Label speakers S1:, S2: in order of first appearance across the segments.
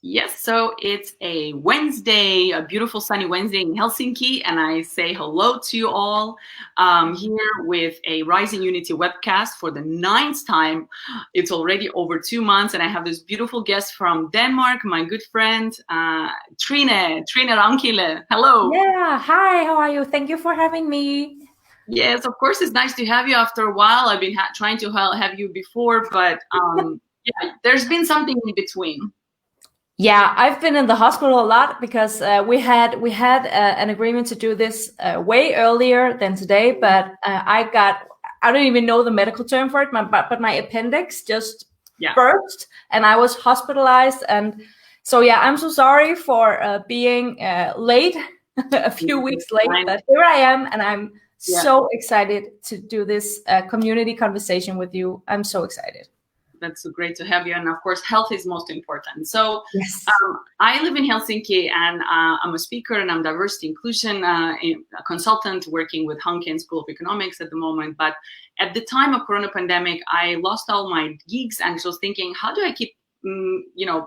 S1: Yes, so it's a Wednesday, a beautiful sunny Wednesday in Helsinki, and I say hello to you all here with a Rising Unity webcast for the 9th time. It's already over 2 months, and I have this beautiful guest from Denmark, my good friend, Trine Ravnkilde. Hello.
S2: Yeah, hi, how are you? Thank you for having me.
S1: Yes, of course, it's nice to have you after a while. I've been trying to have you before, but yeah, there's been something in between.
S2: Yeah, I've been in the hospital a lot because we had an agreement to do this way earlier than today, but I don't even know the medical term for it, but my appendix just burst and I was hospitalized. And so, yeah, I'm so sorry for being late, a few weeks late, but here I am, and I'm so excited to do this community conversation with you. I'm so excited.
S1: That's so great to have you. And of course, health is most important. So
S2: yes.
S1: I live in Helsinki, and I'm a speaker, and I'm diversity inclusion a consultant working with Hanken School of Economics at the moment. But at the time of Corona pandemic, I lost all my gigs and was thinking, how do I keep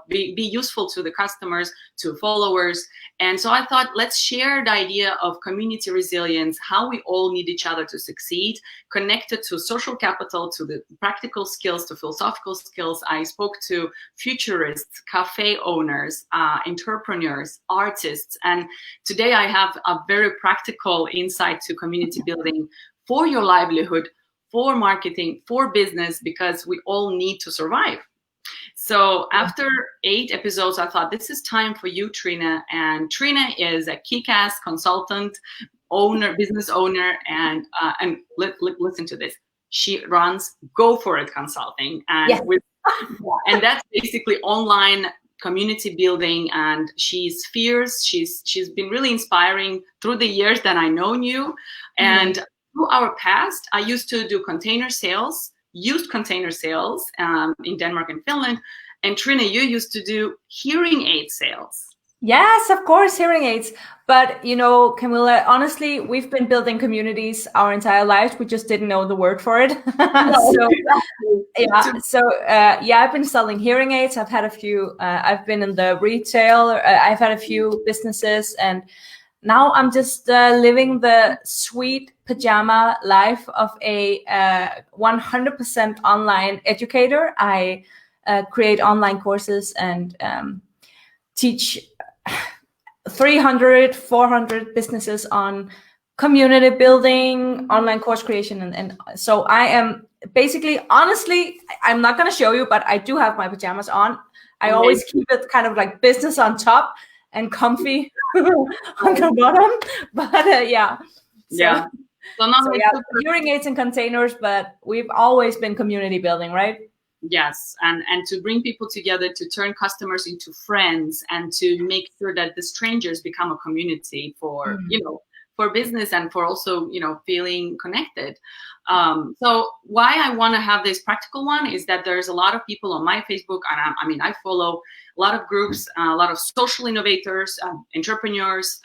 S1: be useful to the customers, to followers? And so I thought, let's share the idea of community resilience, how we all need each other to succeed, connected to social capital, to the practical skills, to philosophical skills. I spoke to futurists, cafe owners, entrepreneurs, artists, and today I have a very practical insight to community building for your livelihood, for marketing, for business, because we all need to survive. So after 8 episodes, I thought this is time for you, Trine. And Trine is a kick-ass consultant, business owner, and listen to this. She runs Go For It Consulting, and and that's basically online community building. And she's fierce. She's been really inspiring through the years that I known you, and through our past. I used to do container sales. Used container sales in Denmark and Finland. And Trine, you used to do hearing aid sales.
S2: Yes, of course, hearing aids. But, Camilla, honestly, we've been building communities our entire lives. We just didn't know the word for it. I've been selling hearing aids. I've had a few, I've been in the retail. I've had a few businesses, and now I'm just living the sweet pajama life of a 100% online educator. I create online courses and teach 300, 400 businesses on community building, online course creation. And so I am basically, honestly, I'm not going to show you, but I do have my pajamas on. I always keep it kind of like business on top and comfy on the bottom, but hearing aids and containers, but we've always been community building, right?
S1: Yes, and to bring people together, to turn customers into friends, and to make sure that the strangers become a community for for business, and for also feeling connected. So why I want to have this practical one is that there's a lot of people on my Facebook, and I follow a lot of groups, a lot of social innovators, entrepreneurs,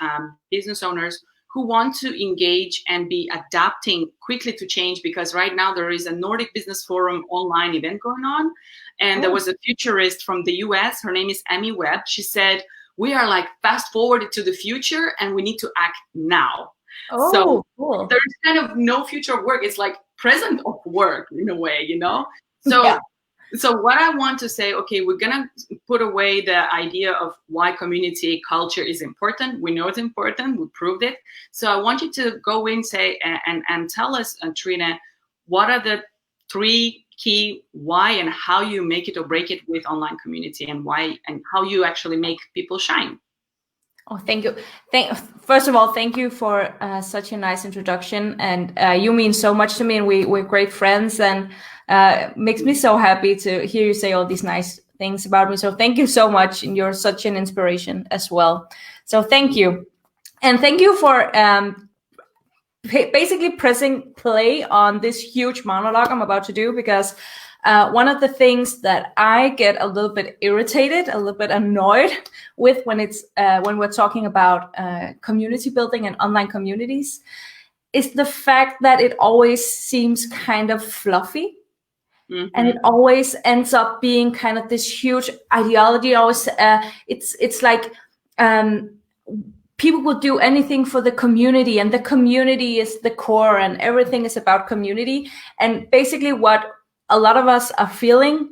S1: business owners who want to engage and be adapting quickly to change, because right now there is a Nordic Business Forum online event going on. And there was a futurist from the US, her name is Amy Webb. She said, we are like fast forwarded to the future and we need to act now. So cool. There's kind of no future of work. It's like present of work in a way, So So what I want to say, okay, we're going to put away the idea of why community culture is important. We know it's important. We proved it. So I want you to go in, say, and tell us, Trine, what are the 3 key why and how you make it or break it with online community, and why and how you actually make people shine.
S2: Oh, thank you. First of all, thank you for such a nice introduction. And you mean so much to me, and we're great friends, and makes me so happy to hear you say all these nice things about me. So thank you so much. And you're such an inspiration as well. So thank you. And thank you for basically pressing play on this huge monologue I'm about to do, because one of the things that I get a little bit irritated, a little bit annoyed with when we're talking about community building and online communities is the fact that it always seems kind of fluffy. And it always ends up being kind of this huge ideology. Always, it's like people will do anything for the community, and the community is the core, and everything is about community. And basically, what a lot of us are feeling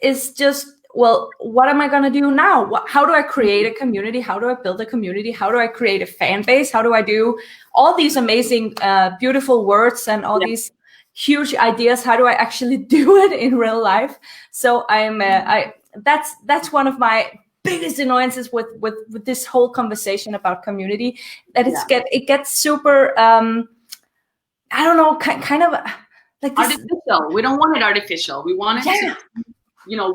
S2: is just, well, what am I going to do now? How do I create a community? How do I build a community? How do I create a fan base? How do I do all these amazing, beautiful words and all these huge ideas? How do I actually do it in real life? So that's one of my biggest annoyances with this whole conversation about community, that it gets super I don't know, kind of like this,
S1: artificial. We don't want it artificial. We want it to,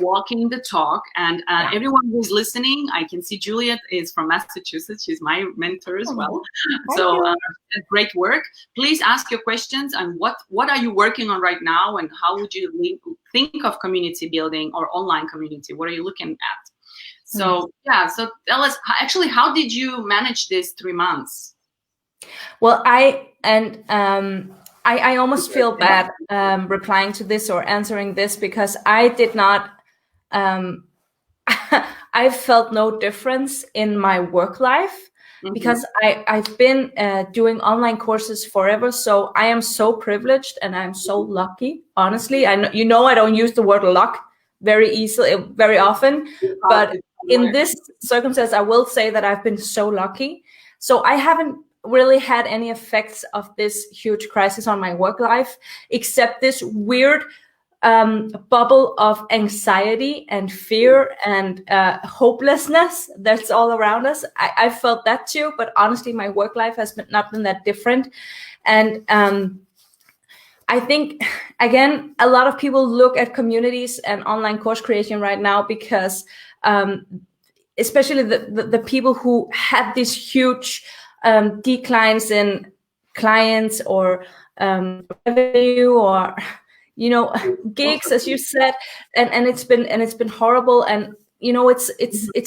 S1: walking the talk. And everyone who's listening, I can see Juliet is from Massachusetts. She's my mentor as well. So great work. Please ask your questions, and what are you working on right now, and how would you think of community building or online community? What are you looking at? So so tell us, actually, how did you manage this 3 months?
S2: Well, I almost feel bad replying to this or answering this, because I did not, I felt no difference in my work life, because I've been doing online courses forever. So I am so privileged, and I'm so lucky, honestly. I know, I don't use the word luck very often, but in this circumstance, I will say that I've been so lucky. So I haven't really had any effects of this huge crisis on my work life, except this weird bubble of anxiety and fear and hopelessness that's all around us. I felt that too, but honestly, my work life has not been that different. And I think, again, a lot of people look at communities and online course creation right now because especially the people who had these huge declines in clients or revenue or gigs, as you said, and it's been horrible, and it's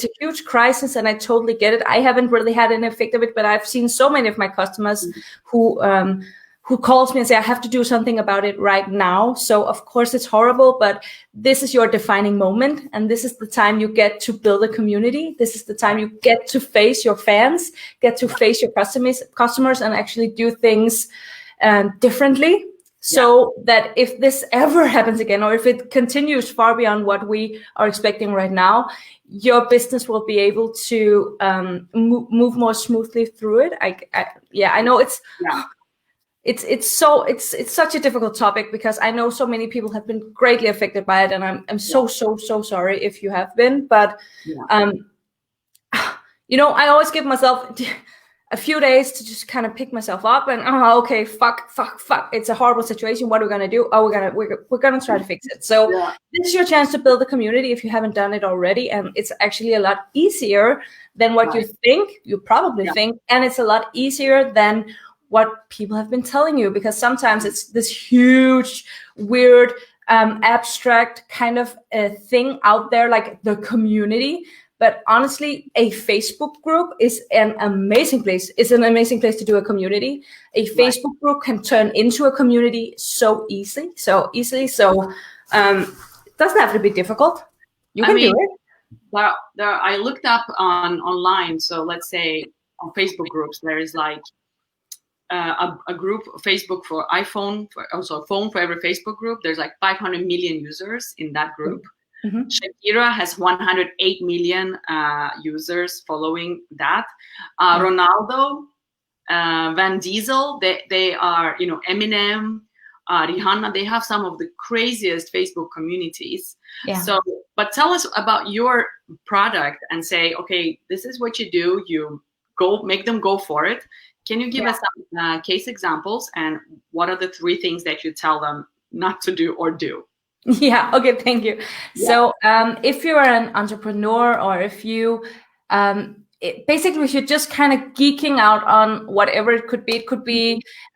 S2: a huge crisis, and I totally get it. I haven't really had an effect of it, but I've seen so many of my customers who calls me and say, I have to do something about it right now. So of course it's horrible, but this is your defining moment. And this is the time you get to build a community. This is the time you get to face your fans, get to face your customers and actually do things differently. So that if this ever happens again, or if it continues far beyond what we are expecting right now, your business will be able to move more smoothly through it. I know it's such a difficult topic, because I know so many people have been greatly affected by it, and I'm so sorry if you have been. But I always give myself a few days to just kind of pick myself up and okay, fuck, it's a horrible situation. What are we gonna do? We're gonna try to fix it. So this is your chance to build a community if you haven't done it already, and it's actually a lot easier than what you think. You probably think, and it's a lot easier than what people have been telling you, because sometimes it's this huge, weird, abstract kind of thing out there, like the community. But honestly, a Facebook group is an amazing place. It's an amazing place to do a community. A Facebook group can turn into a community so easily. So it doesn't have to be difficult. You can do it.
S1: I looked up online. So let's say on Facebook groups, there is like a group, Facebook for iPhone, also a phone for every Facebook group. There's like 500 million users in that group. Shakira has 108 million users following that. Ronaldo, Van Diesel, they are, Eminem, Rihanna, they have some of the craziest Facebook communities. So, but tell us about your product and say, okay, this is what you do. You go make them go for it. Can you give us some case examples, and what are the 3 things that you tell them not to do or do?
S2: Yeah. Okay. Thank you. So if you're an entrepreneur, or if you basically if you're just kind of geeking out on whatever it could be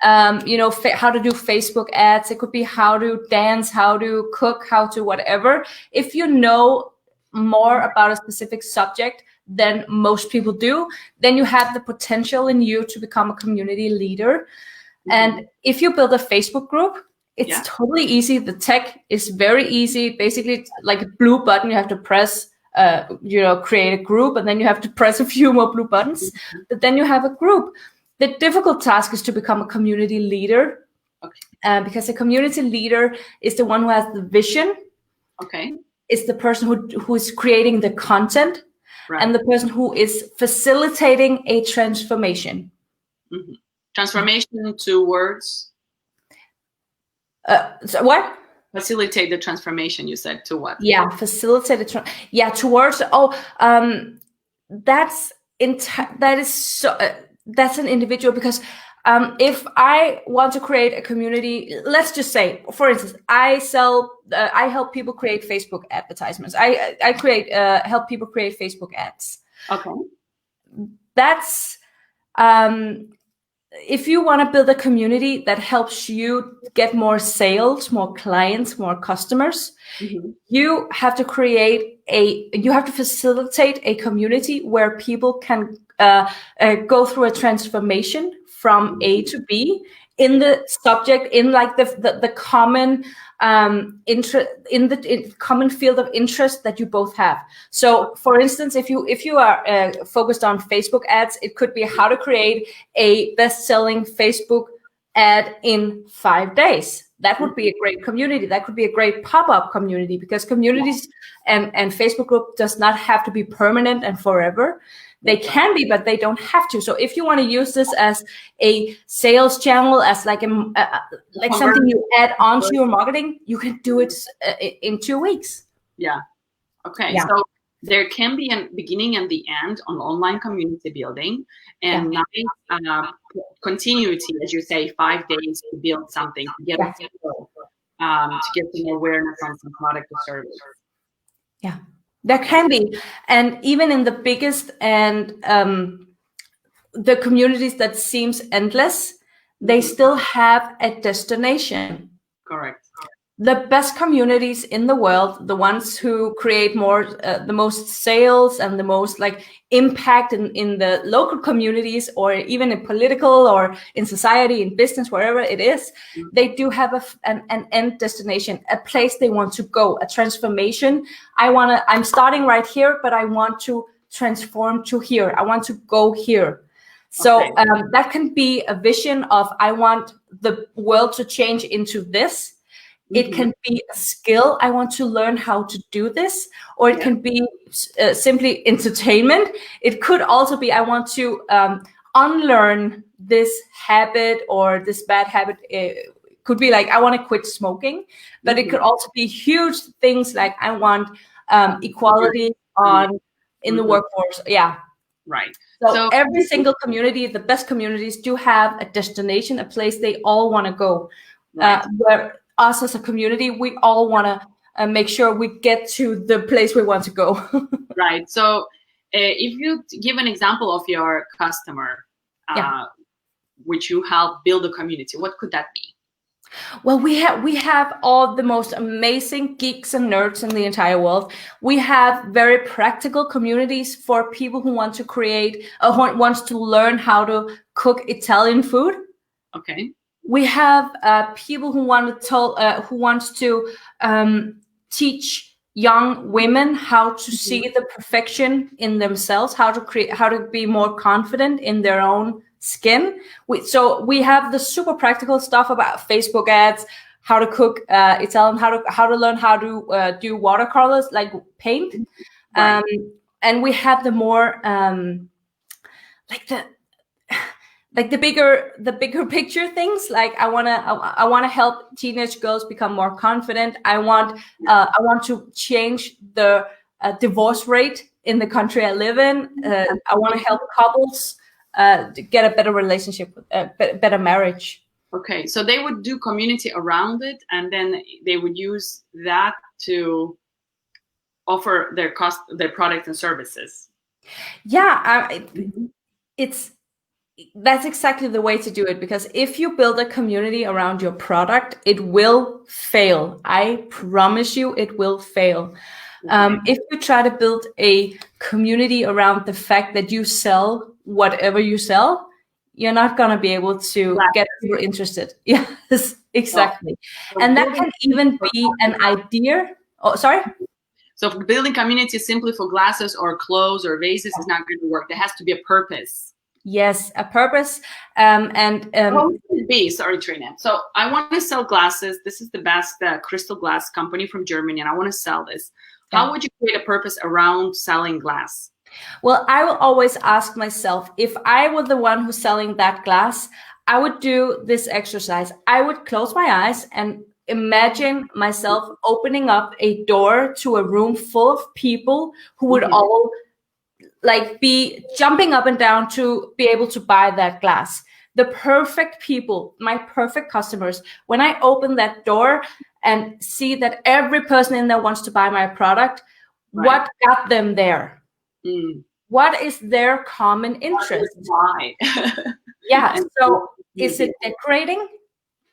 S2: how to do Facebook ads. It could be how to dance, how to cook, how to whatever. If you know more about a specific subject than most people do, then you have the potential in you to become a community leader. And if you build a Facebook group, It's totally easy. The tech is very easy. Basically, it's like a blue button. You have to press, create a group, and then you have to press a few more blue buttons. But then you have a group. The difficult task is to become a community leader. Okay. Because a community leader is the one who has the vision.
S1: Okay.
S2: It's the person who is creating the content, right, and the person who is facilitating a transformation.
S1: Mm-hmm. Transformation towards?
S2: So what?
S1: Facilitate the transformation, you said, to what?
S2: Yeah, facilitate the towards. That's an individual, because if I want to create a community, let's just say, for instance, I help people create Facebook advertisements. I help people create Facebook ads.
S1: Okay.
S2: That's if you want to build a community that helps you get more sales, more clients, more customers, mm-hmm, you have to facilitate a community where people can go through a transformation from A to B in the subject, in like the common interest, in the common field of interest that you both have. So, for instance, if you are focused on Facebook ads, it could be how to create a best-selling Facebook ad in 5 days. That would be a great community. That could be a great pop-up community, because communities and Facebook group does not have to be permanent and forever. They can be, but they don't have to. So if you want to use this as a sales channel, as like something you add onto your marketing, you can do it in 2 weeks.
S1: Yeah. Okay. Yeah. So there can be a beginning and the end on online community building, and nice continuity, as you say, 5 days to build something, to get people, to get some awareness on some product or service.
S2: Yeah. There can be, and even in the biggest and the communities that seems endless, they still have a destination.
S1: Correct.
S2: The best communities in the world, the ones who create more, the most sales and the most like impact in the local communities, or even in political or in society, in business, wherever it is, they do have an end destination, a place they want to go, a transformation. I'm starting right here, but I want to transform to here. I want to go here. So that can be a vision of, I want the world to change into this. It can be a skill. I want to learn how to do this, or it can be simply entertainment. It could also be, I want to unlearn this habit or this bad habit. It could be like, I want to quit smoking, but it could also be huge things like, I want equality in the workforce. Yeah.
S1: Right.
S2: So every single community, the best communities, do have a destination, a place they all want to go. Right. Where us as a community, we all want to make sure we get to the place we want to go.
S1: Right. So if you give an example of your customer, which you help build a community, what could that be?
S2: Well, we have all the most amazing geeks and nerds in the entire world. We have very practical communities for people who want to create, who wants to learn how to cook Italian food.
S1: Okay.
S2: We have people who want to teach young women how to see the perfection in themselves, how to be more confident in their own skin. So we have the super practical stuff about Facebook ads, how to cook Italian, how to learn how to do watercolors, like paint, and we have the more like the bigger picture things. Like I wanna help teenage girls become more confident. I want to change the divorce rate in the country I live in. I want to help couples get a better relationship, better marriage.
S1: Okay, so they would do community around it, and then they would use that to offer their products and services.
S2: Yeah, that's exactly the way to do it, because if you build a community around your product, it will fail. I promise you, it will fail. If you try to build a community around the fact that you sell whatever you sell, you're not going to be able to get people interested. Yes, exactly. And that can even be an idea. Oh, sorry?
S1: So building community simply for glasses or clothes or vases is not going to work. There has to be a purpose.
S2: Yes, a purpose.
S1: What would it be? Sorry, Trine. So I want to sell glasses. This is the best crystal glass company from Germany, and I want to sell this. How would you create a purpose around selling glass?
S2: Well, I will always ask myself, if I were the one who's selling that glass, I would do this exercise. I would close my eyes and imagine myself opening up a door to a room full of people who would all like be jumping up and down to be able to buy that glass. The perfect people, my perfect customers. When I open that door and see that every person in there wants to buy my product, what got them there? What is their common interest?
S1: Why?
S2: Yeah. So is it decorating?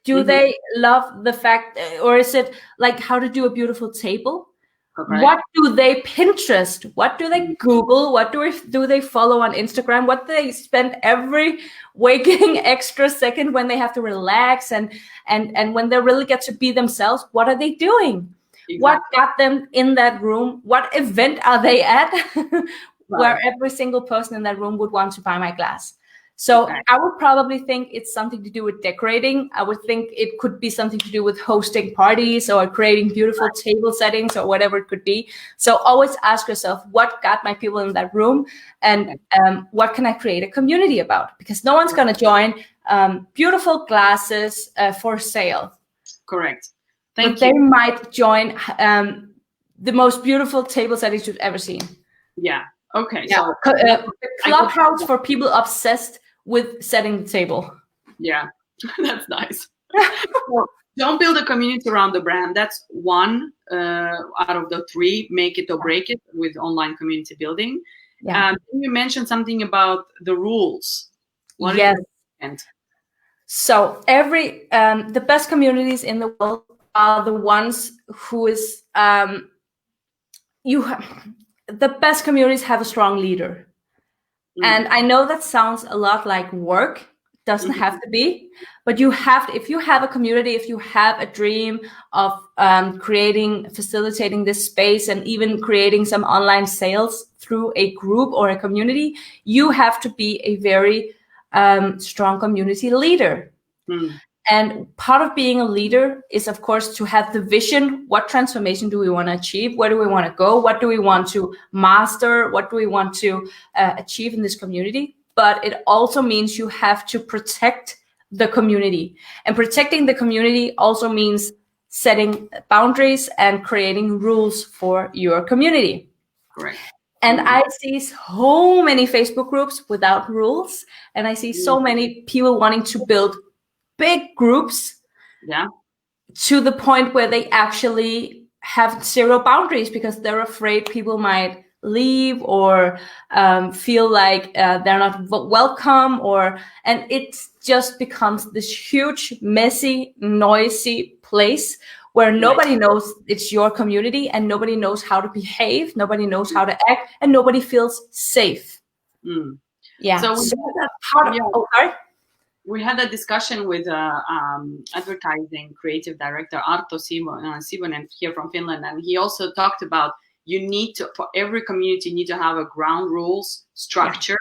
S2: Do they love the fact, or is it like how to do a beautiful table? What do they Pinterest? What do they Google? What do they follow on Instagram? What do they spend every waking extra second when they have to relax and when they really get to be themselves? What are they doing? Exactly. What got them in that room? What event are they at where every single person in that room would want to buy my glass? So I would probably think it's something to do with decorating. I would think it could be something to do with hosting parties or creating beautiful table settings or whatever it could be. So always ask yourself, what got my people in that room, and what can I create a community about? Because no one's going to join beautiful glasses for sale.
S1: Correct.
S2: But they might join the most beautiful table settings you've ever seen.
S1: Yeah. Okay.
S2: Yeah. So clubhouse for people obsessed with setting the table.
S1: Yeah, that's nice. So don't build a community around the brand. That's one out of the three. Make it or break it with online community building. Yeah. You mentioned something about the rules.
S2: Yes. So the best communities in the world are the ones who is the best communities have a strong leader. And I know that sounds a lot like work. Doesn't have to be, but if you have a community, if you have a dream of facilitating this space and even creating some online sales through a group or a community, you have to be a very strong community leader. And part of being a leader is, of course, to have the vision. What transformation do we want to achieve? Where do we want to go? What do we want to master? What do we want to achieve in this community? But it also means you have to protect the community. And protecting the community also means setting boundaries and creating rules for your community.
S1: Correct.
S2: And I see so many Facebook groups without rules. And I see so many people wanting to build big groups to the point where they actually have zero boundaries because they're afraid people might leave or feel like they're not welcome, and it just becomes this huge, messy, noisy place where nobody knows it's your community and nobody knows how to behave, nobody knows how to act, and nobody feels safe. Yeah.
S1: So we had a discussion with advertising creative director Arto Sivonen here from Finland, and he also talked about for every community, you need to have a ground rules structure,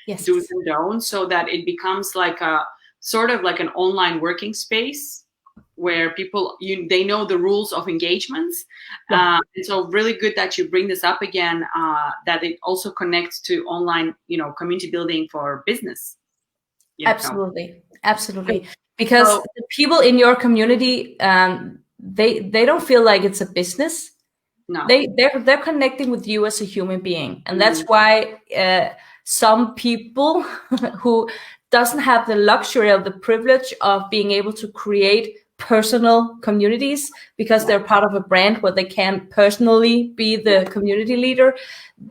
S1: do's and don'ts, so that it becomes like a sort of like an online working space where people they know the rules of engagements. And so really good that you bring this up again, that it also connects to online, community building for business.
S2: Absolutely. Because the people in your community, they don't feel like it's a business.
S1: No,
S2: they're connecting with you as a human being, and that's why some people who doesn't have the luxury of the privilege of being able to create personal communities because they're part of a brand where they can't personally be the community leader,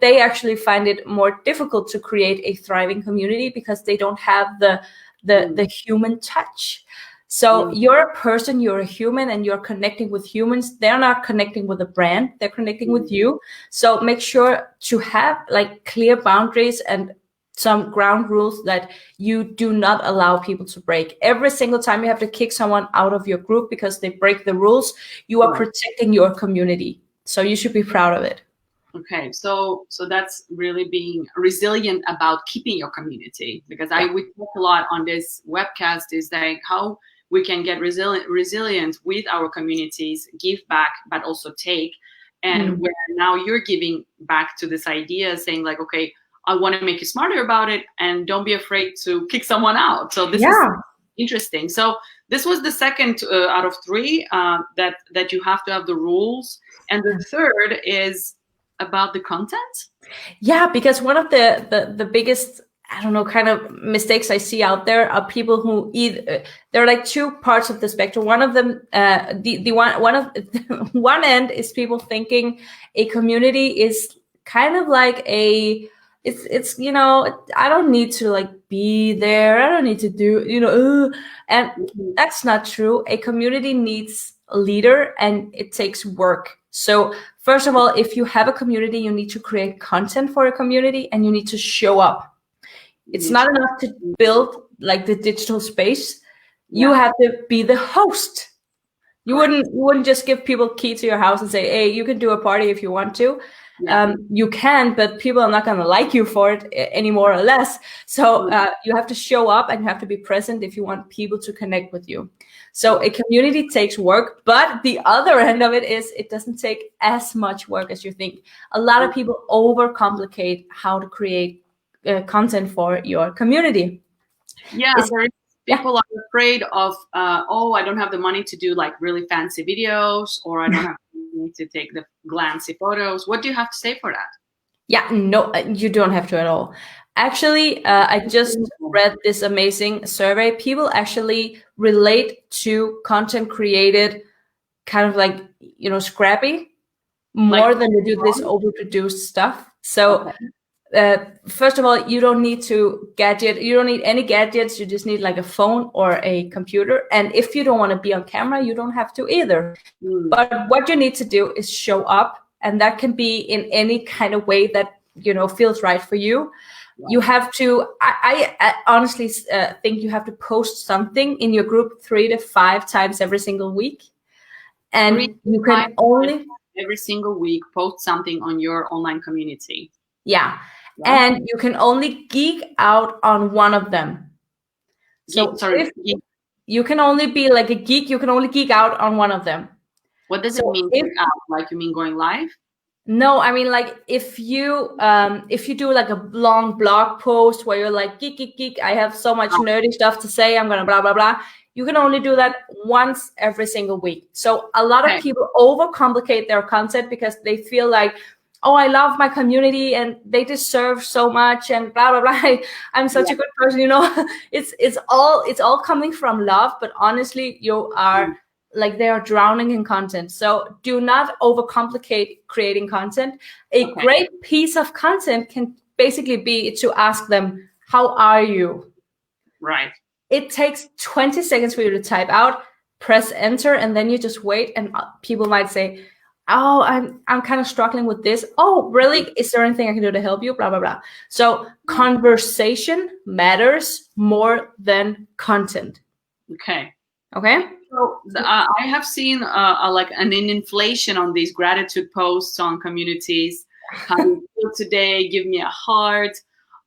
S2: they actually find it more difficult to create a thriving community because they don't have the human touch. So you're a person, you're a human, and you're connecting with humans. They're not connecting with a brand, they're connecting with you. So make sure to have like clear boundaries and some ground rules that you do not allow people to break. Every single time you have to kick someone out of your group because they break the rules, you are protecting your community. So you should be proud of it.
S1: Okay, so that's really being resilient about keeping your community, because we talk a lot on this webcast is like how we can get resilient with our communities, give back, but also take. And where now you're giving back to this idea, saying like, okay, I want to make you smarter about it, and don't be afraid to kick someone out. So this is interesting. So this was the second out of 3 that you have to have the rules, and the third is about the content.
S2: Yeah, because one of the biggest, I don't know, kind of mistakes I see out there are people who there are like 2 parts of the spectrum. One of them, one end is people thinking a community is kind of like it's I don't need to like be there. I don't need to do, and that's not true. A community needs a leader, and it takes work. So first of all, if you have a community, you need to create content for a community, and you need to show up. It's not enough to build like the digital space. You have to be the host. You wouldn't just give people key to your house and say, hey, you can do a party if you want to. You can, but people are not going to like you for it any more or less. So you have to show up, and you have to be present if you want people to connect with you. So a community takes work, but the other end of it is it doesn't take as much work as you think. A lot of people overcomplicate how to create content for your community.
S1: People are afraid of I don't have the money to do like really fancy videos, or I don't have the money to take the glancy photos. What do you have to say for that?
S2: No, you don't have to at all. Actually, I just read this amazing survey. People actually relate to content created kind of like, scrappy more than they do this overproduced stuff. So first of all, you don't need you don't need any gadgets. You just need like a phone or a computer. And if you don't want to be on camera, you don't have to either. But what you need to do is show up, and that can be in any kind of way that, feels right for you. You have to, I honestly think you have to post something in your group 3 to 5 times every single week. And you can only
S1: every single week post something on your online community.
S2: And you can only geek out on one of them. So you can only be like a geek, you can only geek out on one of them.
S1: What does it mean? Like, you mean going live?
S2: No, I mean like if you do like a long blog post where you're like geek, I have so much nerdy stuff to say, I'm gonna blah blah blah. You can only do that once every single week. So a lot of people overcomplicate their content because they feel like, oh, I love my community and they deserve so much and blah blah blah. I'm such a good person, It's all coming from love, but honestly, you are like they are drowning in content. So do not overcomplicate creating content. A great piece of content can basically be to ask them, how are you?
S1: Right.
S2: It takes 20 seconds for you to type out, press enter, and then you just wait. And people might say, oh, I'm kind of struggling with this. Oh, really? Is there anything I can do to help you? Blah, blah, blah. So conversation matters more than content.
S1: Okay.
S2: So
S1: I have seen like an inflation on these gratitude posts on communities. How do you feel today? Give me a heart.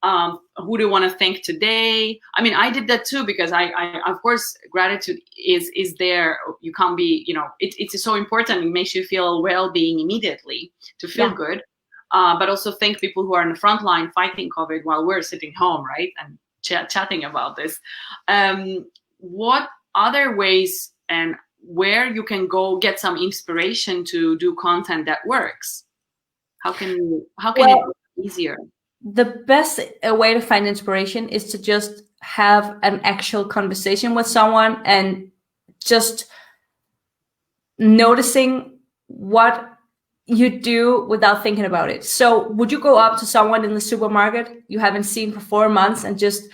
S1: Who do you want to thank today? I mean, I did that too, because I of course, gratitude is there. You can't be, it's so important. It makes you feel well-being immediately to feel good. But also thank people who are in the front line fighting COVID while we're sitting home, right? And chatting about this. What other ways and where you can go get some inspiration to do content that works? How can it be easier?
S2: The best way to find inspiration is to just have an actual conversation with someone and just noticing what you do without thinking about it. So would you go up to someone in the supermarket you haven't seen for 4 months and just,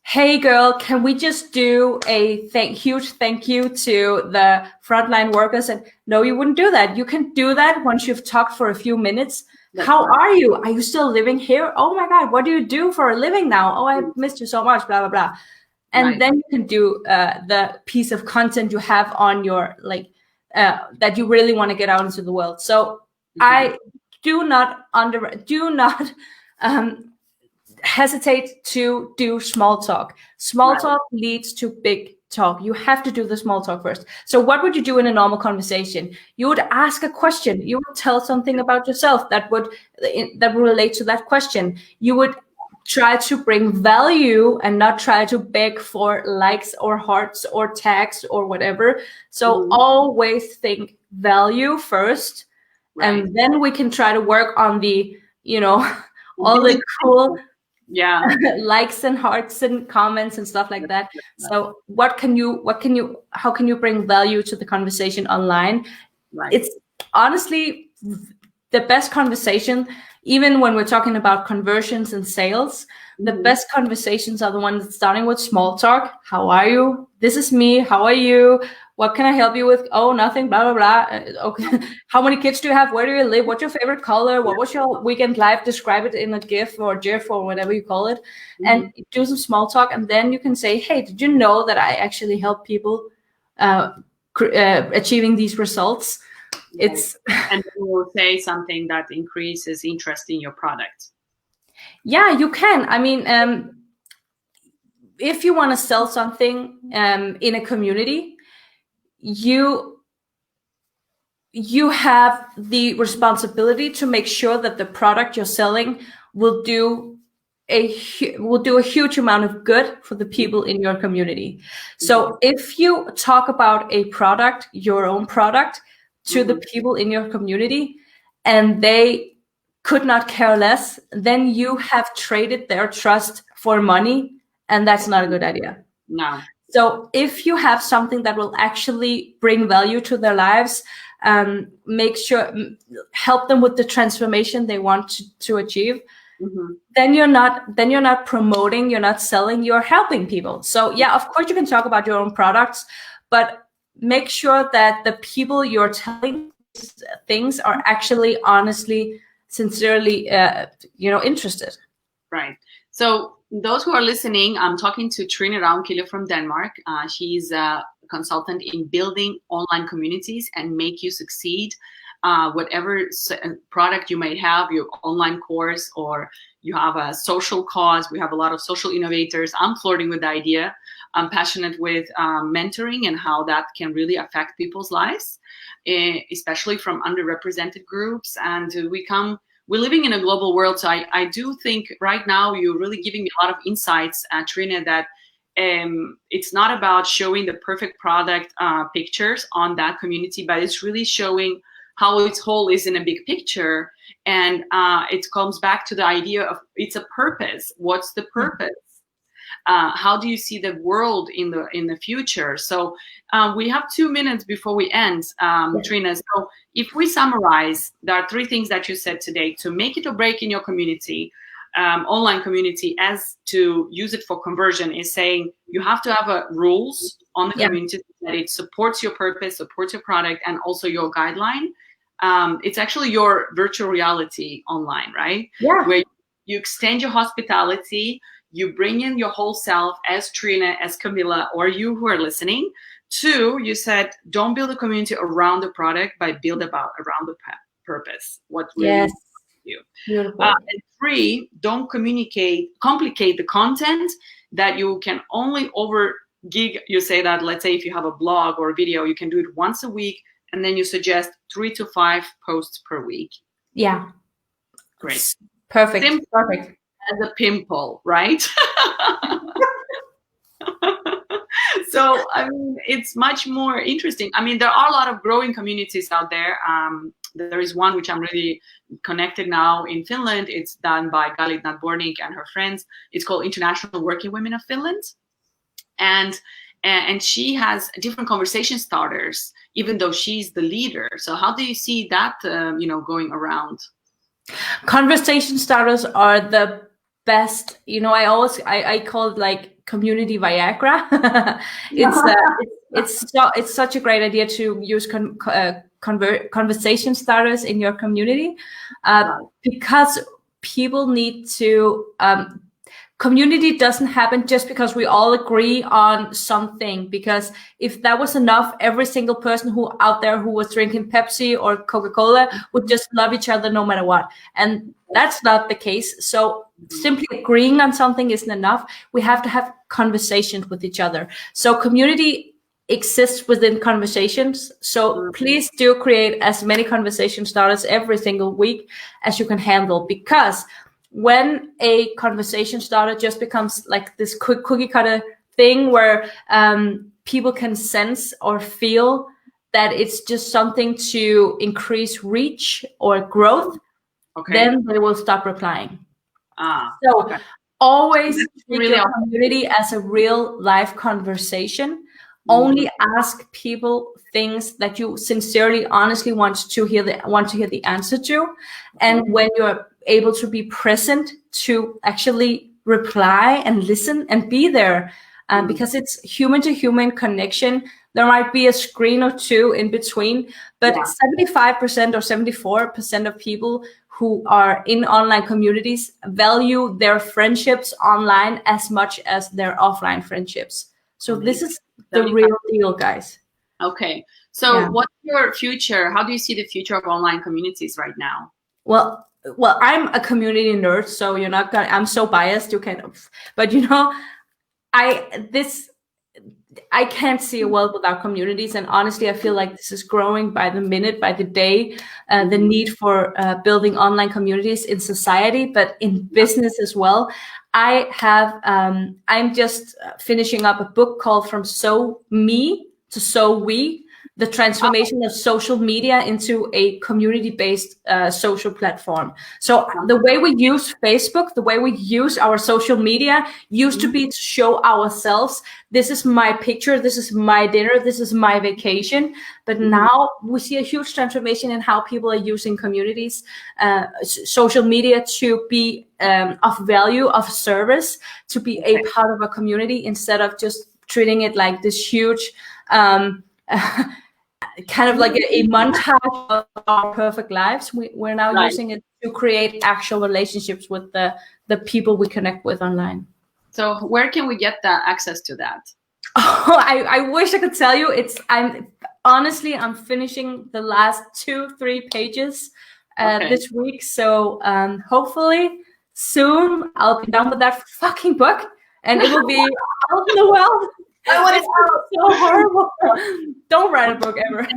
S2: hey girl, can we just do a huge thank you to the frontline workers? And no, you wouldn't do that. You can do that once you've talked for a few minutes. How are you? Are you still living here? Oh my God, what do you do for a living now? Oh, I missed you so much, blah, blah, blah. And then you can do the piece of content you have on your, like, that you really want to get out into the world. So I do not hesitate to do small talk. Small talk leads to big talk. You have to do the small talk first. So what would you do in a normal conversation? You would ask a question. You would tell something about yourself that would relate to that question. You would try to bring value and not try to beg for likes or hearts or tags or whatever. So always think value first, and then we can try to work on the, all the cool likes and hearts and comments and stuff like that. So how can you bring value to the conversation online? It's honestly the best conversation. Even when we're talking about conversions and sales, the best conversations are the ones starting with small talk. How are you? This is me. How are you? What can I help you with? Oh, nothing, blah, blah, blah. Okay. How many kids do you have? Where do you live? What's your favorite color? What was your weekend life? Describe it in a GIF or GIF or whatever you call it. And do some small talk. And then you can say, hey, did you know that I actually help people achieving these results?
S1: And you will say something that increases interest in your product.
S2: Yeah, you can. I mean, if you want to sell something in a community, you have the responsibility to make sure that the product you're selling will do a huge amount of good for the people in your community. So if you talk about a product, your own product, to the people in your community, and they could not care less, then you have traded their trust for money, and that's not a good idea.
S1: No.
S2: So if you have something that will actually bring value to their lives, help them with the transformation they want to achieve, then you're not promoting, you're not selling, you're helping people. So yeah, of course you can talk about your own products, but make sure that the people you're telling things are actually honestly, sincerely, interested.
S1: Right. So those who are listening, I'm talking to Trine Ravnkilde from Denmark. She's a consultant in building online communities and make you succeed. Whatever product you might have, your online course, or you have a social cause. We have a lot of social innovators. I'm flirting with the idea. I'm passionate with mentoring and how that can really affect people's lives, especially from underrepresented groups. And we're living in a global world. So I do think right now you're really giving me a lot of insights, Trine, that it's not about showing the perfect product pictures on that community, but it's really showing how its whole is in a big picture. And it comes back to the idea of it's a purpose. What's the purpose? How do you see the world in the future? So we have 2 minutes before we end, Trine. So if we summarize, there are 3 things that you said today to make it or break in your community, online community, as to use it for conversion, is saying you have to have rules on the community that it supports your purpose, supports your product, and also your guideline. It's actually your virtual reality online, right?
S2: Yeah.
S1: Where you extend your hospitality. You bring in your whole self as Trine, as Camilla, or you who are listening. 2, you said, don't build a community around the product, but build around the purpose. What really you. And 3, don't complicate the content that you can only gig. You say that, let's say if you have a blog or a video, you can do it once a week, and then you suggest 3 to 5 posts per week.
S2: Yeah.
S1: Great.
S2: Perfect.
S1: Perfect. As a pimple, right? So, I mean, it's much more interesting. I mean, there are a lot of growing communities out there. There is one which I'm really connected now in Finland. It's done by Galit Nadbornik and her friends. It's called International Working Women of Finland. And she has different conversation starters, even though she's the leader. So how do you see that, going around?
S2: Conversation starters are the best. I call it like community Viagra. It's such a great idea to use conversation starters in your community, because people need to. Community doesn't happen just because we all agree on something, because if that was enough, every single person who out there who was drinking Pepsi or Coca-Cola would just love each other no matter what. And that's not the case. So simply agreeing on something isn't enough. We have to have conversations with each other. So community exists within conversations. So please do create as many conversation starters every single week as you can handle, because when a conversation starter just becomes like this quick cookie cutter thing where people can sense or feel that it's just something to increase reach or growth, then they will stop replying. Always treat your community as a real live conversation. Only ask people things that you sincerely, honestly want to hear the answer to, and when you're able to be present to actually reply and listen and be there, because it's human to human connection. There might be a screen or two in between, but 75% or 74% of people who are in online communities value their friendships online as much as their offline friendships. So this is the real deal, guys.
S1: Okay. So what's your future? How do you see the future of online communities right now?
S2: Well, I'm a community nerd, so you're not gonna, I'm so biased, you can, but you know, I can't see a world without communities. And honestly, I feel like this is growing by the minute, by the day, the need for building online communities in society, but in business as well. I'm just finishing up a book called From So Me to So We, the transformation of social media into a community-based social platform. So the way we use Facebook, the way we use our social media used to be to show ourselves. This is my picture, this is my dinner, this is my vacation. But now we see a huge transformation in how people are using communities, social media to be of value, of service, to be a part of a community instead of just treating it like this huge kind of like a montage of our perfect lives. We're now using it to create actual relationships with the people we connect with online.
S1: So where can we get the access to that?
S2: Oh, I wish I could tell you. I'm finishing the last 2-3 pages this week. So hopefully soon I'll be done with that fucking book and it will be out in the world. It's so horrible. Don't write a book ever.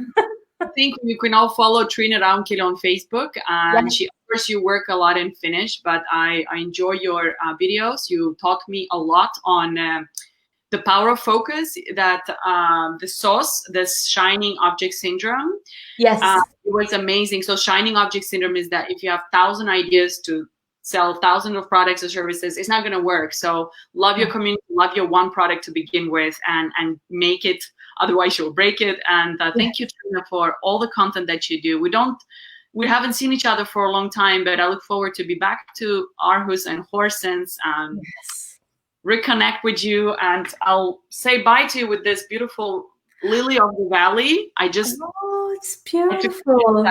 S1: I think you can all follow Trine Ravnkilde on Facebook, and she, of course, you work a lot in Finnish, but I enjoy your videos. You taught me a lot on the power of focus, that the SOS, this shining object syndrome.
S2: Yes,
S1: it was amazing. So shining object syndrome is that if you have 1,000 ideas to sell 1,000 of products or services, it's not going to work. So love your community, love your one product to begin with, and make it. Otherwise, you'll break it. And thank you, Trine, for all the content that you do. We haven't seen each other for a long time, but I look forward to be back to Aarhus and Horsens and reconnect with you. And I'll say bye to you with this beautiful lily of the valley.
S2: It's beautiful.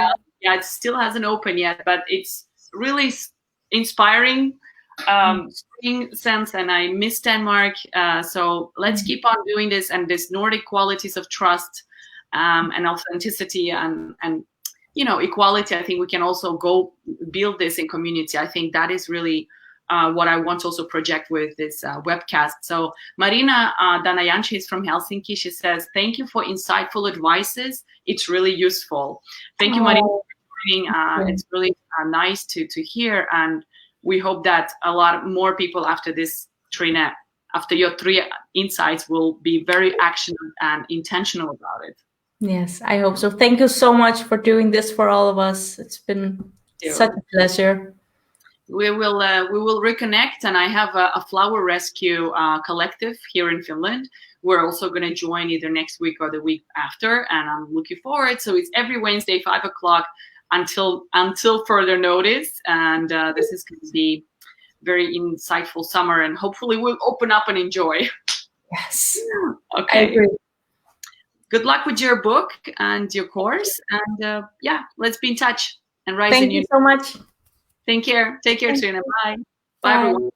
S1: Yeah, it still hasn't opened yet, but it's really inspiring spring sense, and I miss Denmark. So let's keep on doing this, and this Nordic qualities of trust and authenticity and equality. I think we can also go build this in community. I think that is really what I want to also project with this webcast. So Marina Danayanchi is from Helsinki. She says, thank you for insightful advices. It's really useful. Thank you, Marina. It's really nice to hear, and we hope that a lot more people after this, Trine, after your 3 insights, will be very actionable and intentional about it.
S2: Yes, I hope so. Thank you so much for doing this for all of us. It's been such a pleasure.
S1: We will reconnect, and I have a flower rescue collective here in Finland. We're also going to join either next week or the week after, and I'm looking forward. So it's every Wednesday, 5 o'clock. Until further notice, and this is going to be very insightful summer, and hopefully we'll open up and enjoy.
S2: Yes.
S1: Okay.
S2: I agree.
S1: good luck with your book and your course. And yeah, let's be in touch. And rise
S2: Thank
S1: in
S2: you
S1: unity.
S2: so much.
S1: Take care. Take care, Trine. Bye. Bye,
S2: Bye.
S1: everyone.